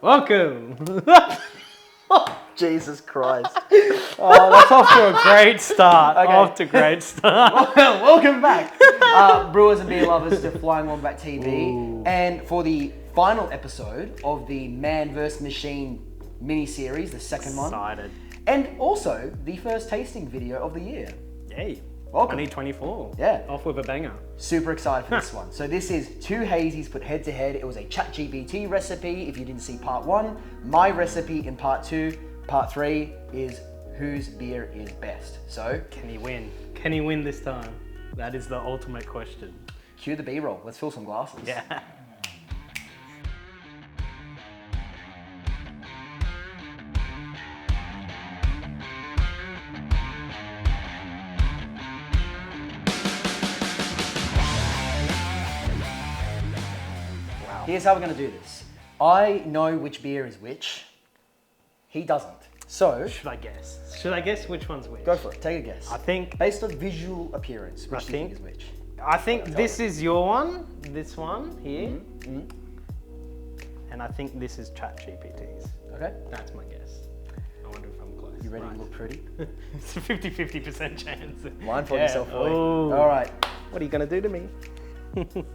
Welcome. Jesus Christ. Oh, that's off to a great start. Okay. Off to a great start. Welcome back, brewers and beer lovers, to Flying Wombat TV. Ooh. And for the final episode of the Man vs. Machine mini-series, the second one. Excited. And also the first tasting video of the year. Yay. Welcome. 2024. Yeah. Off with a banger. Super excited for this one. So this is two hazies put head to head. It was a ChatGPT recipe. If you didn't see part one, my recipe in part two. Part three is whose beer is best. So Can he win? Can he win this time? That is the ultimate question. cue the B-roll. Let's fill some glasses. Yeah. Here's how we're going to do this. I know which beer is which. He doesn't. So Should I guess? Should I guess which one's which? go for it. Take a guess. I think Based on visual appearance, which do you think is which? this is your one. This one here. Mm-hmm. And I think this is ChatGPT's. Okay. That's my guess. I wonder if I'm close. You ready Right. to look pretty? It's a 50% chance. Blindfold Yeah. yourself, boy. Oh. All right. What are you gonna do to me?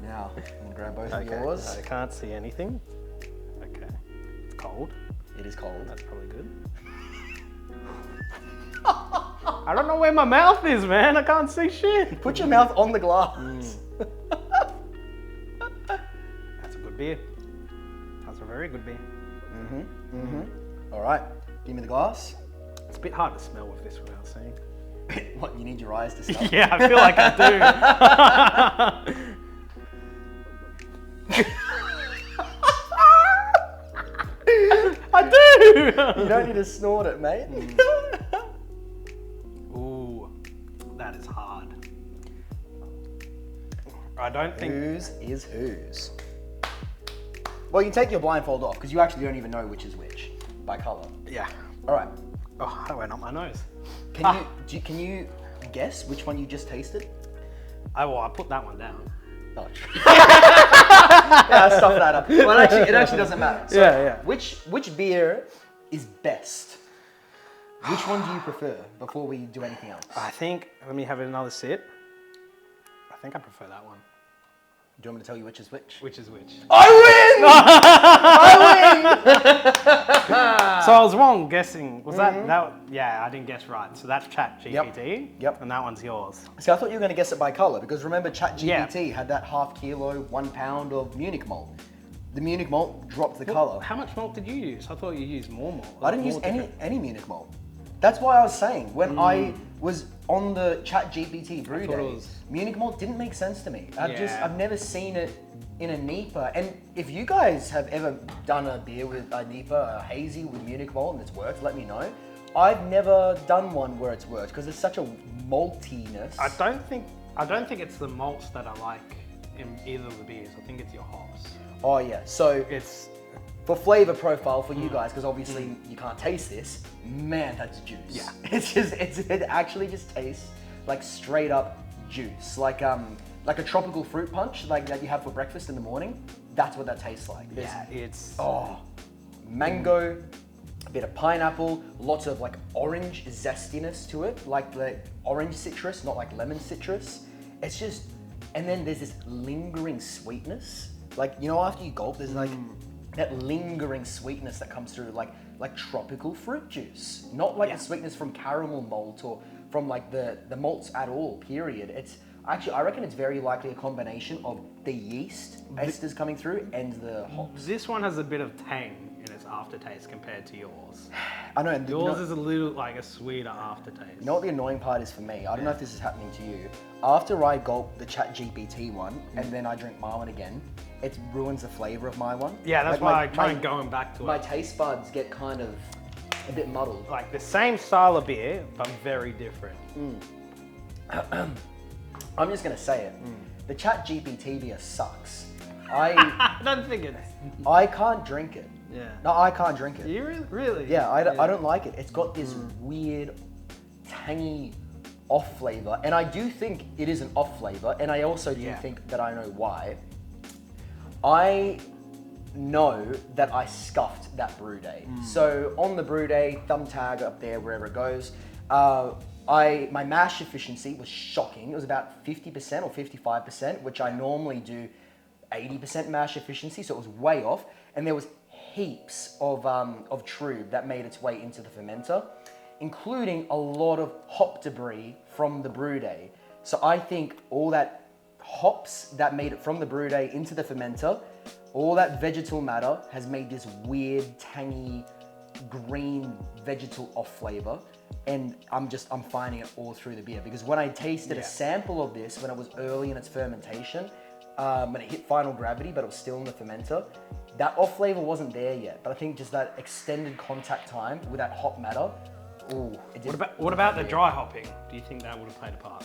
Now, I'm going to grab both of yours. I can't see anything. Okay. It's cold. It is cold. That's probably good. I don't know where my mouth is, man. I can't see shit. Put your mouth on the glass. That's a good beer. That's a very good beer. All right. Give me the glass. It's a bit hard to smell with this without seeing. What, you need your eyes to stop? Yeah, I feel like I do. I do! You don't need to snort it, mate. Ooh, that is hard. I don't think... Whose is whose? Well, you take your blindfold off because you actually don't even know which is which by color. Yeah. All right. Oh, that went up my nose. Can you guess which one you just tasted? I put that one down. Oh, true. Yeah, stuff that up. Well, it actually doesn't matter. So, Yeah. Which beer is best? Which one do you prefer before we do anything else? I think, let me have another sip. I think I prefer that one. Do you want me to tell you which is which? Which is which? I win! I win! So I was wrong guessing. Was that? Yeah, I didn't guess right. So that's ChatGPT. Yep. And that one's yours. See, I thought you were going to guess it by color because remember ChatGPT had that ½ kilo, 1 pound of Munich malt. The Munich malt dropped the color. How much malt did you use? I thought you used more malt. I didn't use More any different- Munich malt. That's why I was saying when I was on the ChatGPT brew thought it days, was- Munich malt didn't make sense to me. Yeah. I've never seen it in a NEPA. And if you guys have ever done a beer with a NEPA, a hazy with Munich malt and it's worked, let me know. I've never done one where it's worked because it's such a maltiness. I don't think it's the malts that I like in either of the beers. I think it's your hops. Oh yeah, so It's for flavor profile for you guys, because obviously you can't taste this, man, that's juice. Yeah. It actually just tastes like straight up juice. Like a tropical fruit punch like that you have for breakfast in the morning. That's what that tastes like. There's, it's mango, a bit of pineapple, lots of like orange zestiness to it, like the orange citrus, not like lemon citrus. It's just, and then there's this lingering sweetness. Like, you know, after you gulp, there's like that lingering sweetness that comes through, like tropical fruit juice. Not like the sweetness from caramel malt or from like the malts at all, period. It's actually, I reckon it's very likely a combination of the yeast esters coming through and the hops. This one has a bit of tang in its aftertaste compared to yours. I know, and Yours is a little like a sweeter aftertaste. you know what the annoying part is for me? I don't know if this is happening to you. After I gulp the ChatGPT one and then I drink my one again, it ruins the flavor of my one. Yeah, that's Like, why I try and going back to My it. taste buds get kind of a bit muddled. Like the same style of beer, but very different. I'm just gonna say it. The ChatGPT beer sucks. I don't think it's. I can't drink it. Yeah. No, I can't drink it. You really? Yeah, I don't like it. It's got this weird, tangy off flavor, and I do think it is an off flavor, and I also do think that I know why. I know that I scuffed that brew day. So on the brew day, thumb tag up there, wherever it goes, my mash efficiency was shocking. It was about 50% or 55%, which I normally do 80% mash efficiency, so it was way off. And there was heaps of trub that made its way into the fermenter, including a lot of hop debris from the brew day. So I think all that hops that made it from the brew day into the fermenter, all that vegetal matter has made this weird, tangy, green vegetal off flavor. And I'm finding it all through the beer, because when I tasted a sample of this when it was early in its fermentation, when it hit final gravity, but it was still in the fermenter, that off flavor wasn't there yet. But I think just that extended contact time with that hop matter, ooh, it did. What about the dry hopping? Do you think that would have played a part?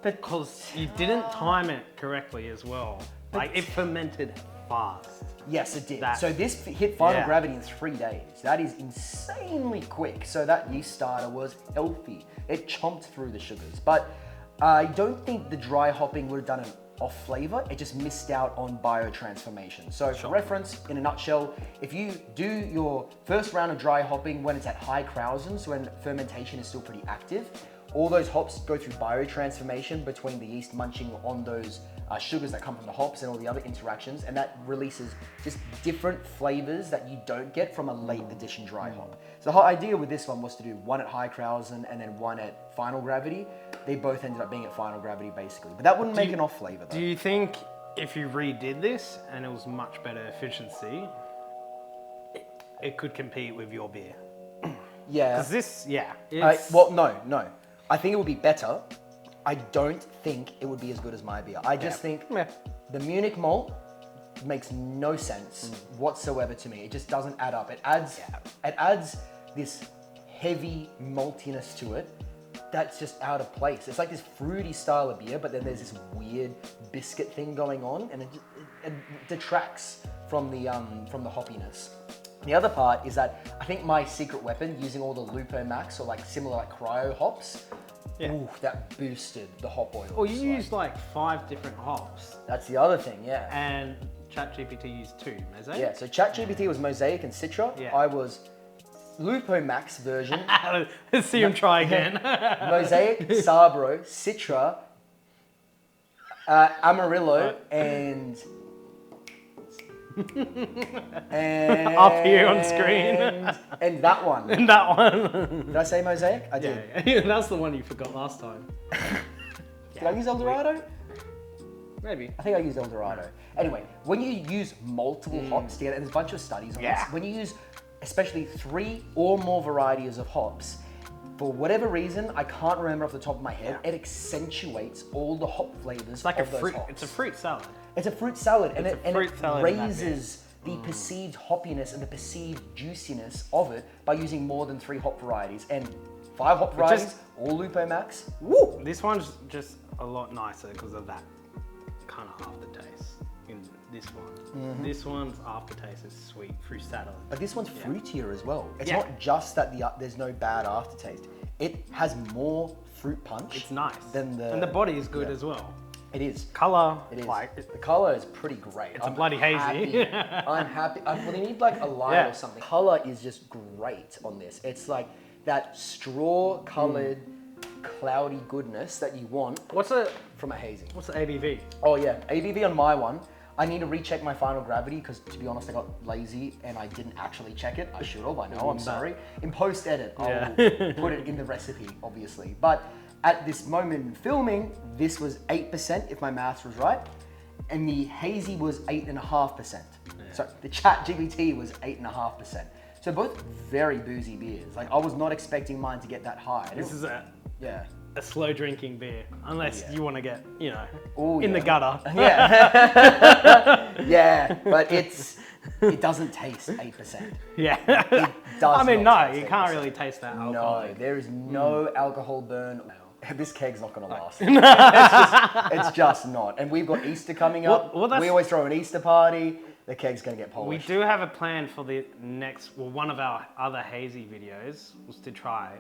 Because you didn't time it correctly as well. Like, it fermented fast. Yes, it did. So this hit final gravity in 3 days. That is insanely quick. So that yeast starter was healthy. It chomped through the sugars. But I don't think the dry hopping would have done an off flavor. It just missed out on biotransformation. So for reference, in a nutshell, if you do your first round of dry hopping when it's at high Krausens, when fermentation is still pretty active, all those hops go through biotransformation between the yeast munching on those sugars that come from the hops and all the other interactions, and that releases just different flavors that you don't get from a late addition dry hop. So the whole idea with this one was to do one at high Krausen and then one at final gravity. They both ended up being at final gravity basically, but that wouldn't make an off flavor though. Do you think if you redid this and it was much better efficiency, it could compete with your beer? Yeah. Because this, well, no. I think it would be better. I don't think it would be as good as my beer. I just think the Munich malt makes no sense whatsoever to me. It just doesn't add up. It adds this heavy maltiness to it that's just out of place. It's like this fruity style of beer, but then there's this weird biscuit thing going on, and it detracts from the hoppiness. The other part is that I think my secret weapon, using all the Lupo Max or like similar like cryo hops, that boosted the hop oil. Well, you used like 5 different hops. That's the other thing, yeah. And ChatGPT used 2, Mosaic? Yeah, so ChatGPT was Mosaic and Citra. Yeah. I was Lupo Max version. Let's see him try again. Mosaic, Sabro, Citra, Amarillo, and up here on screen. And that one. And that one. Did I say Mosaic? I did. Yeah, that's the one you forgot last time. Did I use El Dorado? Maybe. I think I used El Dorado. Anyway, when you use multiple hops together, and there's a bunch of studies on this, when you use especially 3 or more varieties of hops, for whatever reason, I can't remember off the top of my head, it accentuates all the hop flavors. It's like of a fruit. those hops. It's a fruit salad. It's a fruit salad, and it salad raises the perceived hoppiness and the perceived juiciness of it by using more than 3 hop varieties. And 5 hop varieties, all Lupo Max. Woo! This one's just a lot nicer because of that kind of aftertaste in this one. This one's aftertaste is sweet fruit salad. But this one's fruitier as well. It's not just that there's no bad aftertaste. It has more fruit punch. It's nice. And the body is good as well. It is. Color, It is. like, The color is pretty great. It's a bloody hazy. I'm happy. Well, they need like a light or something. Color is just great on this. It's like that straw-colored, cloudy goodness that you want from a hazy. What's the ABV? Oh yeah, ABV on my one. I need to recheck my final gravity because, to be honest, I got lazy and I didn't actually check it. I should have. I know. I'm sorry. In post-edit, I'll put it in the recipe, obviously. But at this moment in filming, this was 8%, if my maths was right, and the hazy was 8.5%. So the ChatGPT was 8.5%. So both very boozy beers. Like, I was not expecting mine to get that high. This is a slow drinking beer, unless you want to get, in the gutter. Yeah. Yeah, but it doesn't taste 8%. Yeah. It does. I mean, not no, you taste can't 8%. really taste that alcohol. No, there is no alcohol burn. This keg's not going to last. It's just not. And we've got Easter coming up. Well, we always throw an Easter party. the keg's gonna get We polished. do have a plan for the next, well, one of our other hazy videos was to try.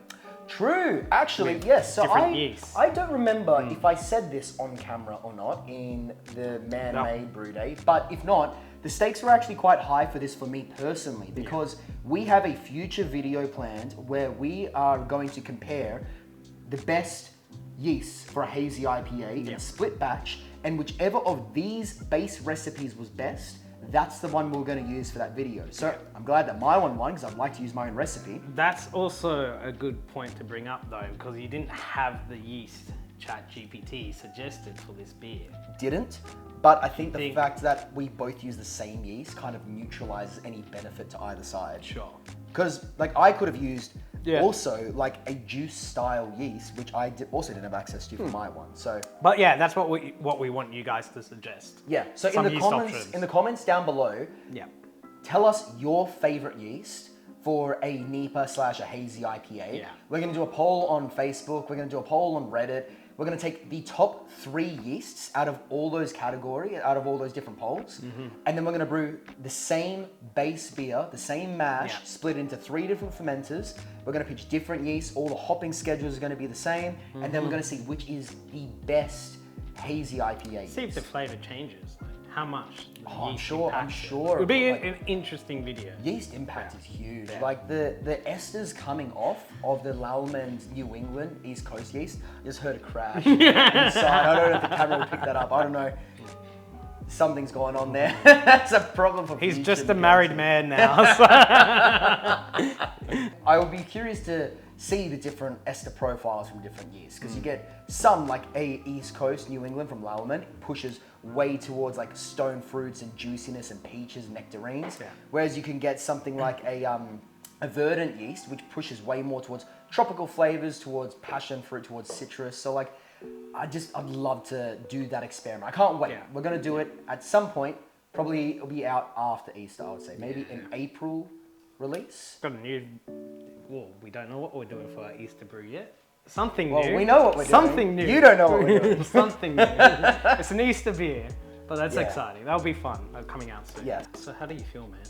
True, actually, With yes. So different yeasts. I don't remember if I said this on camera or not in the man-made brew day, but if not, the stakes were actually quite high for this for me personally, because we have a future video planned where we are going to compare the best yeasts for a hazy IPA in a split batch, and whichever of these base recipes was best, that's the one we're going to use for that video. So I'm glad that my one won, because I'd like to use my own recipe. That's also a good point to bring up though, because you didn't have the yeast ChatGPT suggested for this beer. Didn't, but I think the fact that we both use the same yeast kind of neutralizes any benefit to either side. Sure. Because like I could have used also like a juice style yeast, which I also didn't have access to for my one. So, but yeah, that's what we want you guys to suggest. yeah. So Some in the yeast comments, options. down below, tell us your favorite yeast for a NEPA / a hazy IPA. Yeah. We're going to do a poll on Facebook. We're going to do a poll on Reddit. We're going to take the top 3 yeasts out of all those categories, out of all those different polls. And then we're going to brew the same base beer, the same mash, split into 3 different fermenters. We're going to pitch different yeasts. All the hopping schedules are going to be the same. And then we're going to see which is the best hazy IPA. See if the flavor changes. Like how much the I'm yeast sure. It would be like, an interesting video. Yeast impact is huge. Yeah. Like the esters coming off of the Lalman New England East Coast yeast, I just heard a crash inside. I don't know if the camera will pick that up. I don't know. Something's going on there. That's a problem for He's future just a married man now. So. I would be curious to see the different ester profiles from different yeasts, because you get some like a East Coast New England from Lalman pushes way towards like stone fruits and juiciness and peaches and nectarines, whereas you can get something like a verdant yeast which pushes way more towards tropical flavors, towards passion fruit, towards citrus. So like I'd love to do that experiment. I can't wait. We're gonna do it at some point. Probably it'll be out after Easter, I would say. Maybe in April release. Got a new. Well, we don't know what we're doing for our Easter brew yet. Something new. Well, we know what we're doing. Something new. You don't know what we're doing. Something new. It's an Easter beer, but that's exciting. That'll be fun. Coming out soon. Yeah. So how do you feel, man?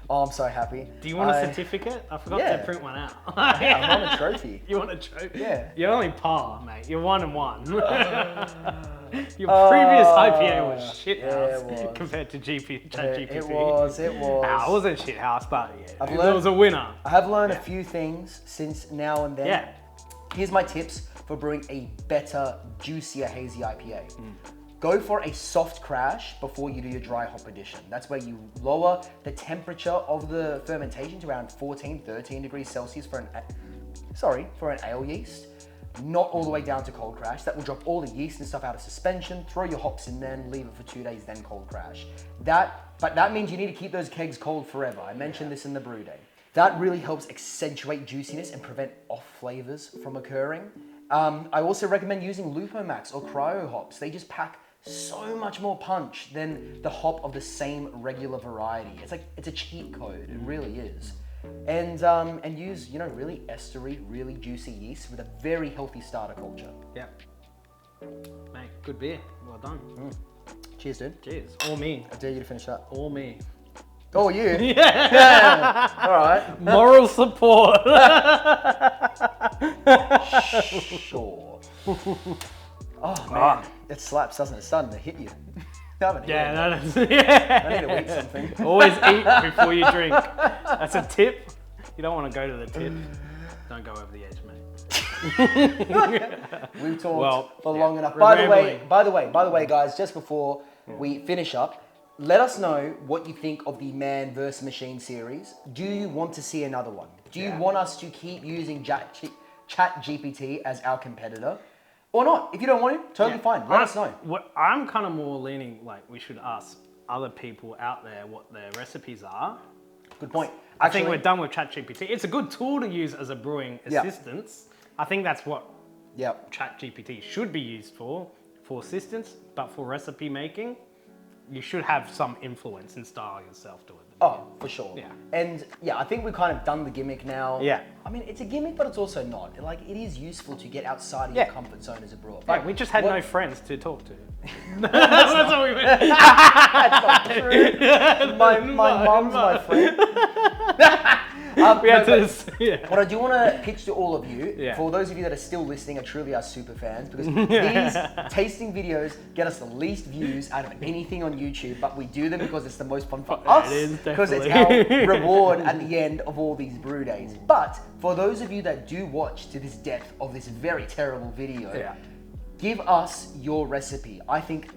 Oh, I'm so happy. Do you want a certificate? I forgot to print one out. Yeah, I want a trophy. You want a trophy? Yeah. You're only par, mate. You're 1-1. Your previous IPA was shit house compared to ChatGPT. It was. It wasn't shit house, but it learned, was a winner. I have learned a few things since now and then. Yeah. Here's my tips for brewing a better, juicier hazy IPA. Go for a soft crash before you do your dry hop addition. That's where you lower the temperature of the fermentation to around 14, 13 degrees Celsius for an ale yeast. Not all the way down to cold crash. That will drop all the yeast and stuff out of suspension. Throw your hops in then, leave it for 2 days, then cold crash. But that means you need to keep those kegs cold forever. I mentioned this in the brew day. That really helps accentuate juiciness and prevent off flavors from occurring. I also recommend using Lupomax or Cryo hops. They just pack so much more punch than the hop of the same regular variety. It's a cheat code. It really is. And use really estery, really juicy yeast with a very healthy starter culture. Yep. Mate, good beer. Well done. Cheers, dude. Cheers. All me. I dare you to finish up. All me. Oh, you? Yeah. All right. Moral support. Sure. Oh man, it slaps, doesn't it? It's starting to hit you. I need to eat something. Always eat before you drink. That's a tip. You don't want to go to the tip. Don't go over the edge, mate. We've talked for long enough. By the way, guys, just before we finish up, let us know what you think of the Man vs. Machine series. Do you want to see another one? Do you want us to keep using ChatGPT as our competitor? Or not? If you don't want to, totally fine. Let us know. I'm kind of more leaning like we should ask other people out there what their recipes are. Good point. I think we're done with ChatGPT. It's a good tool to use as a brewing assistance. I think that's what ChatGPT should be used for assistance, but for recipe making, you should have some influence and style yourself to it. Oh, for sure. Yeah. And yeah, I think we've kind of done the gimmick now. Yeah. I mean, it's a gimmick, but it's also not. Like, it is useful to get outside of Yeah. your comfort zone as a brewer. Yeah, But we just had what- no friends to talk to. That's what we meant. That's not true. My mum's my friend. We had no, to, yeah. What I do want to pitch to all of you, Yeah. for those of you that are still listening, are truly our super fans, because these tasting videos get us the least views out of anything on YouTube, but we do them because it's the most fun for us, It is, because it's definitely. our reward at the end of all these brew days. But for those of you that do watch to this depth of this very terrible video, Yeah. give us your recipe. I think,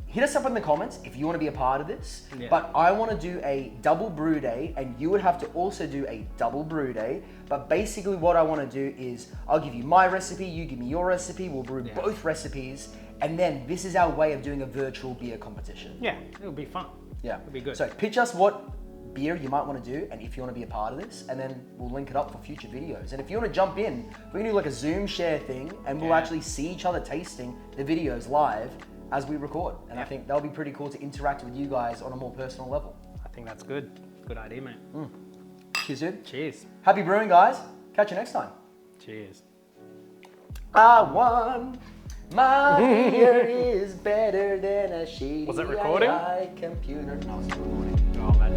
hit us up in the comments if you want to be a part of this. Yeah. But I want to do a double brew day, and you would have to also do a double brew day. But basically what I want to do is I'll give you my recipe, you give me your recipe, we'll brew Yeah. both recipes, and then this is our way of doing a virtual beer competition. Yeah, it'll be fun. Yeah. It'll be good. So pitch us what beer you might want to do, and if you want to be a part of this, and then we'll link it up for future videos. And if you want to jump in, we can do like a Zoom share thing, and we'll Yeah. actually see each other tasting the videos live as we record. And I Yeah. think that'll be pretty cool to interact with you guys on a more personal level. I think that's good. Good idea, mate. Cheers, dude. Cheers. Happy brewing, guys. Catch you next time. Cheers. I won. My beer is better than a shitty Was it recording? AI computer. No, it's not recording. Oh, man.